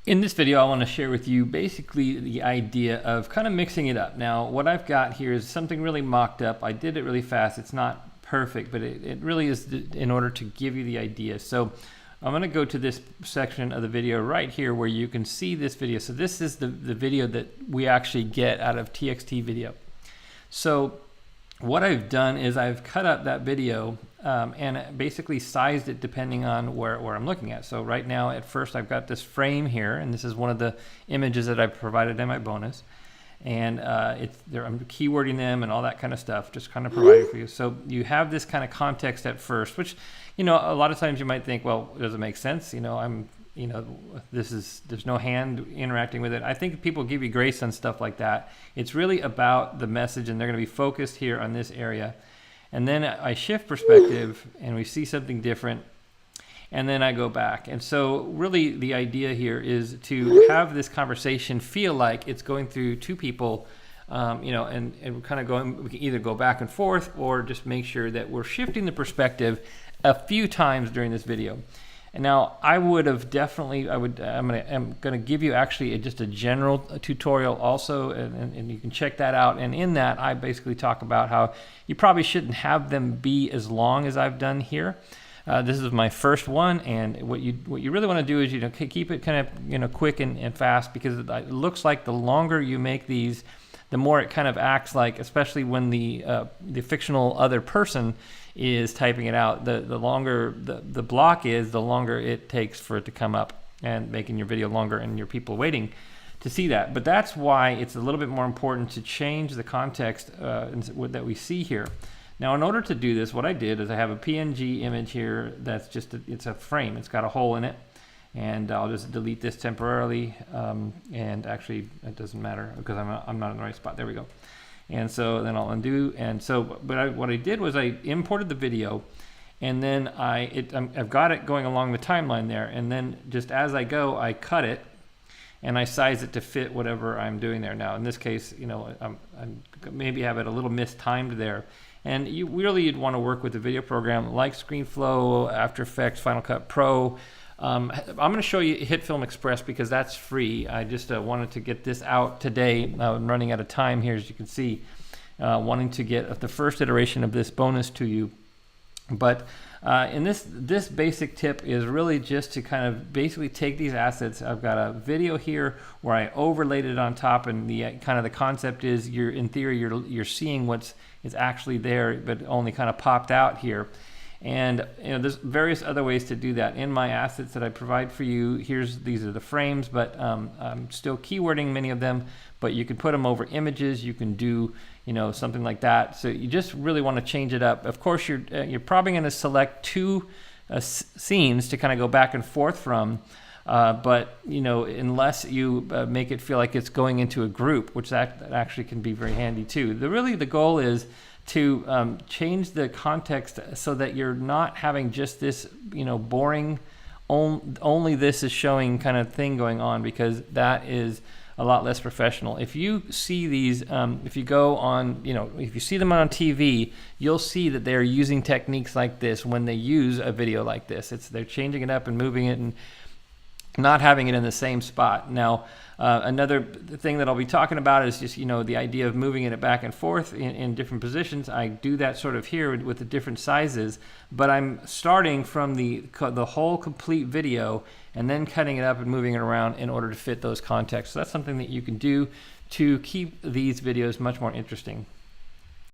In this video, I want to share with you basically the idea of kind of mixing it up. Now, what I've got here is something really mocked up. I did it really fast. It's not perfect, but it really is in order to give you the idea. So I'm going to go to this section of the video right here where you can see this video. So this is the video that we actually get out of TXTVideo. So what I've done is I've cut up that video and basically sized it depending on where I'm looking at. So right now, at first, I've got this frame here, and this is one of the images that I've provided in my bonus. And I'm keywording them and all that kind of stuff, just kind of providing for you. So you have this kind of context at first, which, a lot of times you might think, well, does it make sense? There's no hand interacting with it. I think people give you grace on stuff like that. It's really about the message, and they're going to be focused here on this area. And then I shift perspective and we see something different, and then I go back. And so really the idea here is to have this conversation feel like it's going through two people, and we're kind of going, we can either go back and forth or just make sure that we're shifting the perspective a few times during this video. And now I would have definitely, I'm gonna give you actually just a general tutorial also, and you can check that out. And in that, I basically talk about how you probably shouldn't have them be as long as I've done here. This is my first one, and what you really want to do is keep it kind of quick and fast, because it looks like the longer you make these, the more it kind of acts like, especially when the fictional other person is typing it out, the longer the block is, the longer it takes for it to come up, and making your video longer and your people waiting to see that. But that's why it's a little bit more important to change the context that we see here. Now, in order to do this, what I did is I have a PNG image here that's it's a frame. It's got a hole in it, and I'll just delete this temporarily. And actually, it doesn't matter because I'm not in the right spot. There we go. And so then I'll undo. And so, what I did was I imported the video, and then I've got it going along the timeline there. And then just as I go, I cut it and I size it to fit whatever I'm doing there. Now, in this case, I'm maybe have it a little mistimed there. And you'd want to work with a video program like ScreenFlow, After Effects, Final Cut Pro. I'm going to show you HitFilm Express because that's free. I just wanted to get this out today. I'm running out of time here, as you can see, wanting to get the first iteration of this bonus to you. But in this basic tip is really just to kind of basically take these assets. I've got a video here where I overlaid it on top, and the kind of the concept is in theory you're seeing what's actually there, but only kind of popped out here. And there's various other ways to do that. In my assets that I provide for you, these are the frames, but I'm still keywording many of them, but you can put them over images. You can do something like that. So you just really want to change it up. Of course, you're probably going to select two scenes to kind of go back and forth from, but unless you make it feel like it's going into a group, which that actually can be very handy too. The goal is to change the context so that you're not having just this boring only this is showing kind of thing going on, because that is a lot less professional. If you see these, if you go on, if you see them on TV, you'll see that they're using techniques like this when they use a video like this. They're changing it up and moving it and not having it in the same spot. Now, another thing that I'll be talking about is just, the idea of moving it back and forth in different positions. I do that sort of here with the different sizes, but I'm starting from the whole complete video and then cutting it up and moving it around in order to fit those contexts. So that's something that you can do to keep these videos much more interesting.